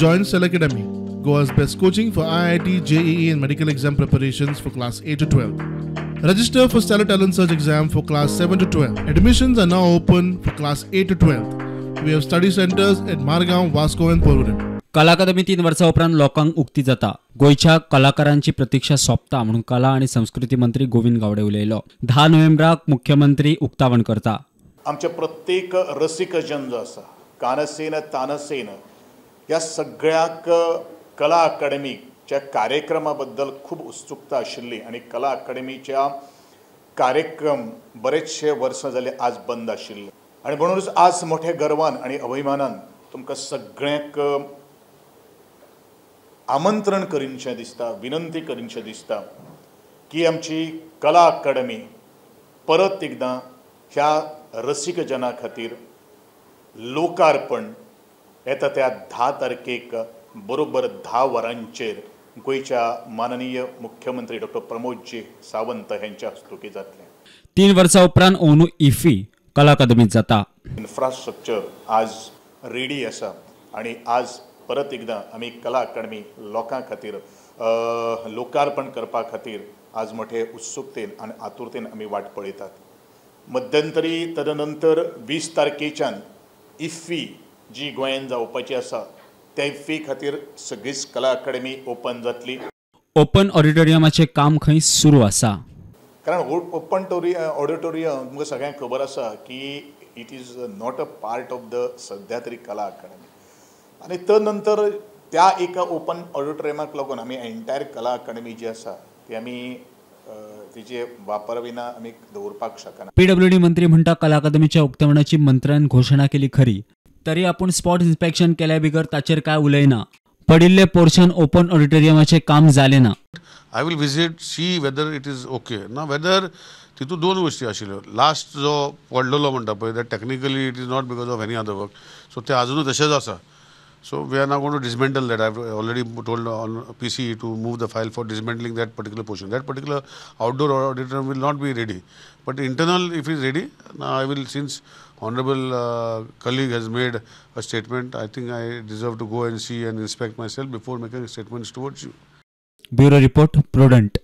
Join Cell Academy, Goa's best coaching for IIT, JEE and medical exam preparations for class 8 to 12. Register for Stellar Talent Search exam for class 7 to 12. Admissions are now open for class 8 to 12. We have study centers at Margaon, Vasco and Porvorim. कला अकादमी 3 वर्सां उपरांत लोकांक उक्ती जाता. गोयच्या कलाकारांची प्रतीक्षा सोंपता म्हणून कला आणि संस्कृती मंत्री गोविंद गावडे उलयलो. 10 नोव्हेंबराक मुख्यमंत्री उक्तावण करता. आमचे प्रत्येक रसिक जन जो आसा कानसेन तानसेन ह्या सगळ्याक कला अकादमीच्या कार्यक्रमा बद्दल खूब उत्सुकता आशिल्ली आणि कला अकादमीच्या कार्यक्रम बरेचशे वर्सां जाले आज बंद आशिल्ले आणि म्हणूनच आज मोठ्या गर्वान आणि अभिमानान तुमकां सगळ्यांक आमंत्रण करीनशें दिसता, विनंती करीनशें दिसता की आमची कला अकादमी परत एकदां ह्या रसिक जना खातीर लोकार्पण येता त्या 10 तारखेक बरोबर 10 वरांचेर गोयच्या माननीय मुख्यमंत्री डॉ. प्रमोदजी सावंत यांच्या हस्तुकी जातले. 3 वर्सां उपरांत ओनू इफी कला अकादमीत जाता. इन्फ्रास्ट्रक्चर आज रेडी आसा आणि आज परत एकदां आमी कला अकादमी लोकां खातीर लोकार्पण करपा खातीर आज मोठे उत्सुकतेन आनी आतुरतेन आमी वाट पळयतात. मध्यंतरी तदनंतर 20 तारखेच्यान इफ्फी जी गोंयांत जावपाची आसा त्या इफ्फी खातीर सगळीच कला अकादमी ओपन जातली. ओपन ऑडिटोरियमाचे काम खंय सुरू आसा. कारण ओपन ऑडिटोरियम तुमकां सगळ्यांक खबर आसा की it is not a part of the सद्या तरी कला अकादमी आणि तदनंतर त्या एका ओपन ऑडिटोरियमाक लागून आमी एंटायर कला अकादमी जी आसा ती आमी तिचे वापर विना आमी दवरपाक शकना. पीडब्ल्यूडी मंत्री म्हणटा कला अकादमीच्या उक्तावणाची मंत्र्यान घोषणा केली खरी, तरी आपूण स्पॉट इन्स्पेक्शन केल्या बिगर ताचेर काय उलयना. पडिल्ले पोर्शन ओपन ऑडिटोरियमाचे काम जाले ना. I will visit see whether it is okay ना वेदर तितून 2 गोष्टी आशिल्ल्यो. लास्ट जो पडलेलो म्हणटा पळय that technically it is not because of any other work so ते अजूनय तशेंच आसा. So we are now going to dismantle that. I've already told on PC to move the file for dismantling that particular portion. That particular outdoor auditorium will not be ready. But internal, if it is ready, now I will, since honorable colleague has made a statement, I think I deserve to go and see and inspect myself before making statements towards you. Bureau Report, Prudent.